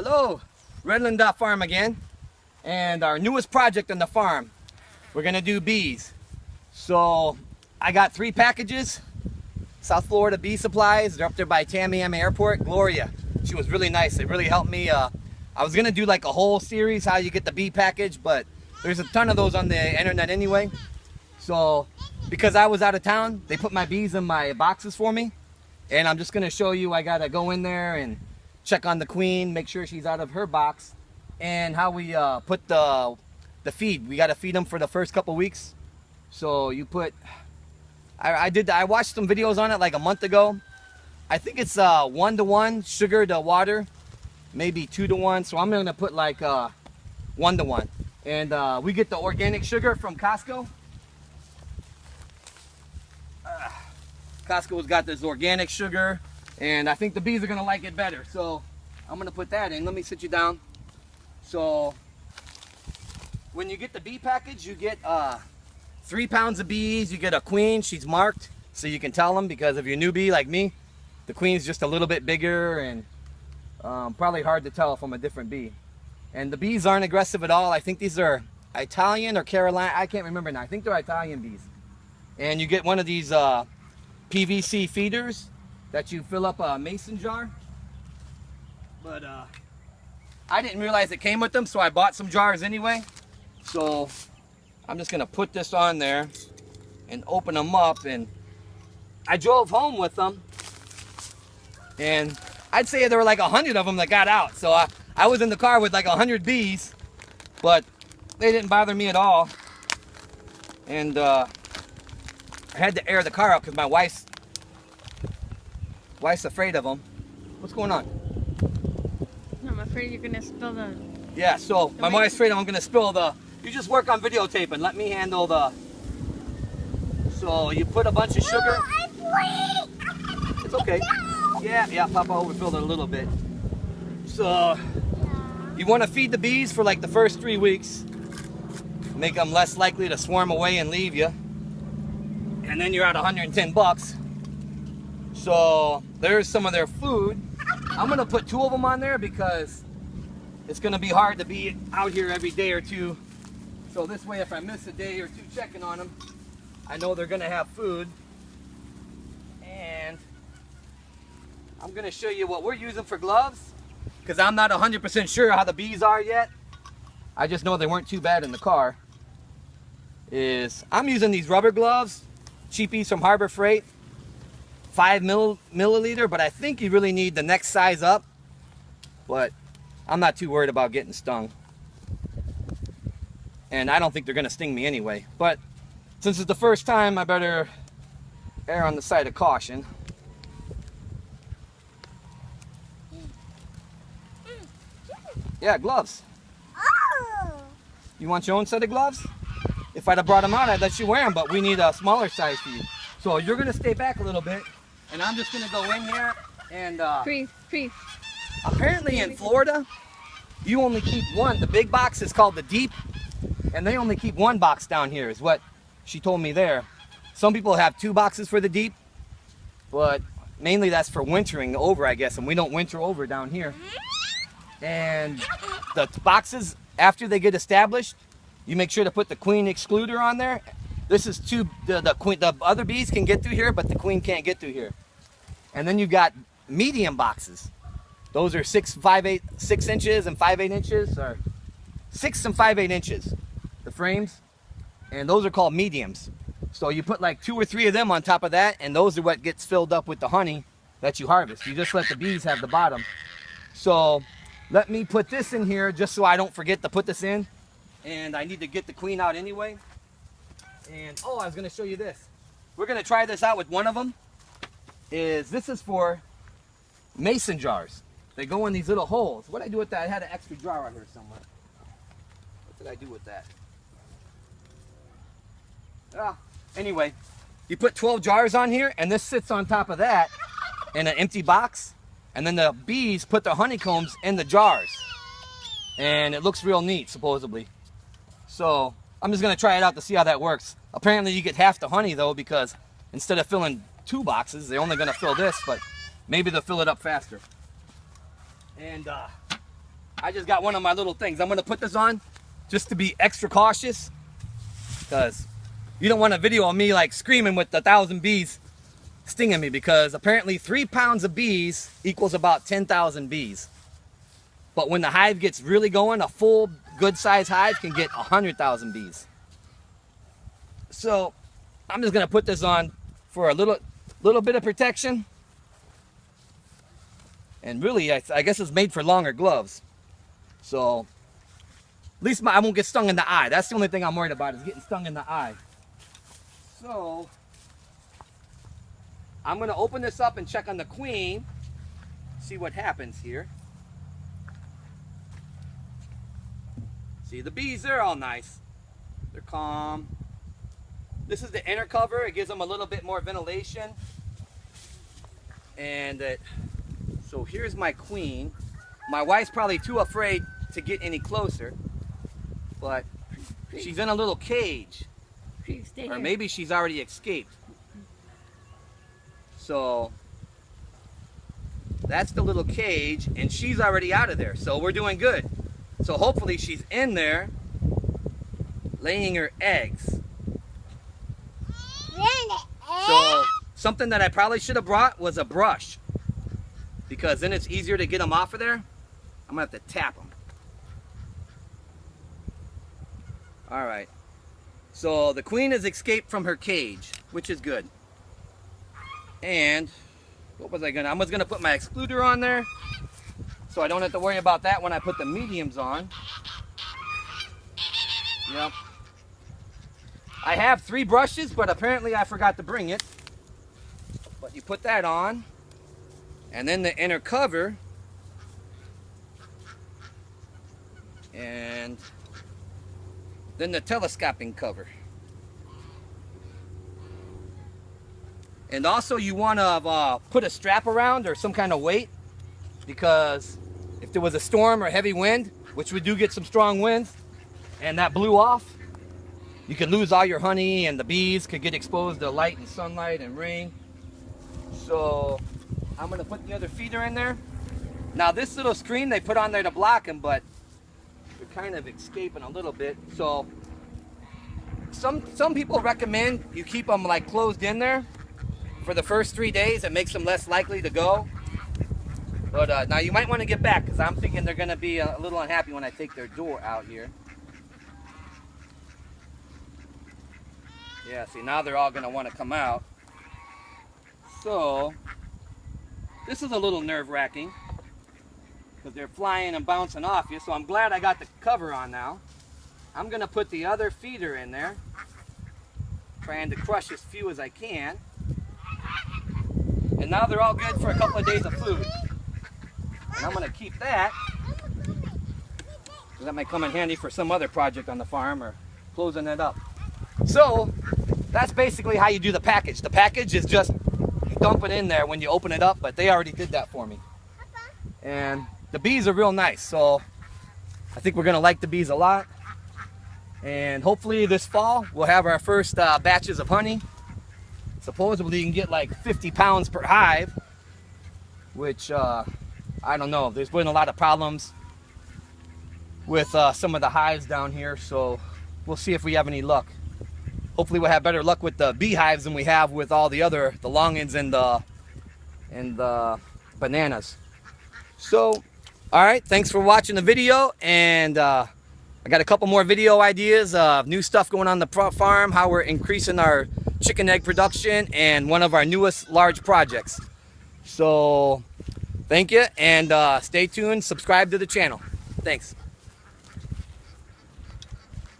Hello, Redland.farm again, and our newest project on the farm. We're gonna do bees. So I got 3 packages, South Florida Bee Supplies. They're up there by Tamiami Airport. Gloria, she was really nice. It really helped me. I was gonna do like a whole series how you get the bee package, but there's a ton of those on the internet anyway. So because I was out of town, they put my bees in my boxes for me, and I'm just gonna show you. I gotta go in there and check on the queen, make sure she's out of her box, and how we put the feed. We got to feed them for the first couple weeks. So you put, I watched some videos on it like a month ago. I think it's 1-to-1 sugar to water, maybe 2-to-1. So I'm gonna put like 1-to-1, and we get the organic sugar from Costco. Costco's got this organic sugar, and I think the bees are gonna like it better. So I'm gonna put that in. Let me sit you down. So when you get the bee package, you get 3 pounds of bees. You get a queen. She's marked so you can tell them, because if you're a newbie like me, the queen's just a little bit bigger and probably hard to tell from a different bee. And the bees aren't aggressive at all. I think these are Italian or Carolina. I can't remember now. I think they're Italian bees. And you get one of these PVC feeders that you fill up a mason jar. But I didn't realize it came with them, so I bought some jars anyway. So I'm just gonna put this on there and open them up. And I drove home with them, and I'd say there were like 100 of them that got out. So I was in the car with like 100 bees, but they didn't bother me at all. And I had to air the car out because my wife's afraid of them. What's going on? I'm afraid you're gonna spill the... Yeah, so my wife's afraid I'm gonna spill the... You just work on videotaping. Let me handle the... So you put a bunch of sugar. It's okay. Yeah, Papa overfilled it a little bit. So you want to feed the bees for like the first 3 weeks. Make them less likely to swarm away and leave you. And then you're at 110 bucks. So there's some of their food. I'm gonna put 2 of them on there because it's gonna be hard to be out here every day or two. So this way, if I miss a day or two checking on them, I know they're gonna have food. And I'm gonna show you what we're using for gloves, because I'm not 100% sure how the bees are yet. I just know they weren't too bad in the car. I'm using these rubber gloves, cheapies from Harbor Freight, 5 milliliter, but I think you really need the next size up. But I'm not too worried about getting stung, and I don't think they're gonna sting me anyway. But since it's the first time, I better err on the side of caution. Yeah, gloves. You want your own set of gloves? If I'd have brought them out, I'd let you wear them, but we need a smaller size for you. So you're gonna stay back a little bit, and I'm just gonna go in here and Freeze. apparently in Florida, you only keep one. The big box is called the deep, and they only keep 1 box down here, is what she told me there. Some people have 2 boxes for the deep, but mainly that's for wintering over, I guess, and we don't winter over down here. And the boxes, after they get established, you make sure to put the queen excluder on there. This is the other bees can get through here, but the queen can't get through here. And then you've got medium boxes. Those are 6 inches and 5/8 inches, or 6 and 5/8 inches, the frames. And those are called mediums. So you put like 2 or 3 of them on top of that, and those are what gets filled up with the honey that you harvest. You just let the bees have the bottom. So let me put this in here just so I don't forget to put this in. And I need to get the queen out anyway. And oh, I was gonna show you this. We're gonna try this out with one of them. This is for mason jars. They go in these little holes. What did I do with that? I had an extra jar out here somewhere. What did I do with that? Anyway, you put 12 jars on here, and this sits on top of that in an empty box. And then the bees put their honeycombs in the jars. And it looks real neat, supposedly. So I'm just gonna try it out to see how that works. Apparently you get half the honey though, because instead of filling 2 boxes, they're only gonna fill this, but maybe they'll fill it up faster. And I just got one of my little things. I'm gonna put this on just to be extra cautious, because you don't want a video of me like screaming with 1,000 bees stinging me, because apparently 3 pounds of bees equals about 10,000 bees. But when the hive gets really going, a full good sized hive can get 100,000 bees. So I'm just gonna put this on for a little bit of protection. And really, I guess it's made for longer gloves. So at least I won't get stung in the eye. That's the only thing I'm worried about, is getting stung in the eye. So I'm going to open this up and check on the queen, see what happens here. See, the bees, they're all nice. They're calm. This is the inner cover. It gives them a little bit more ventilation. And so here's my queen. My wife's probably too afraid to get any closer, but she's in a little cage. Or maybe she's already escaped. So that's the little cage, and she's already out of there. So we're doing good. So hopefully she's in there laying her eggs. So something that I probably should have brought was a brush, because then it's easier to get them off of there. I'm gonna have to tap them. All right. So the queen has escaped from her cage, which is good. And what was I gonna? I was gonna put my excluder on there, so I don't have to worry about that when I put the mediums on. Yep. I have 3 brushes, but apparently I forgot to bring it. But you put that on, and then the inner cover, and then the telescoping cover. And also you want to put a strap around, or some kind of weight, because if there was a storm or heavy wind, which we do get some strong winds, and that blew off, you could lose all your honey, and the bees could get exposed to light and sunlight and rain. So I'm going to put the other feeder in there. Now this little screen they put on there to block them, but they're kind of escaping a little bit. So some people recommend you keep them like closed in there for the first 3 days. It makes them less likely to go. But now you might want to get back, because I'm thinking they're going to be a little unhappy when I take their door out here. Yeah, see, now they're all going to want to come out. So this is a little nerve-wracking, because they're flying and bouncing off you. So I'm glad I got the cover on now. I'm going to put the other feeder in there, trying to crush as few as I can. And now they're all good for a couple of days of food. And I'm going to keep that, that might come in handy for some other project on the farm, or closing it up. So that's basically how you do the package. The package is just you dump it in there when you open it up, but they already did that for me. And the bees are real nice, so I think we're going to like the bees a lot. And hopefully this fall we'll have our first batches of honey. Supposedly you can get like 50 pounds per hive, which I don't know. There's been a lot of problems with some of the hives down here, so we'll see if we have any luck. Hopefully we'll have better luck with the beehives than we have with all the longans and the bananas. So, all right, thanks for watching the video, and I got a couple more video ideas of new stuff going on the farm, how we're increasing our chicken egg production, and one of our newest large projects. So thank you, and stay tuned, subscribe to the channel. Thanks.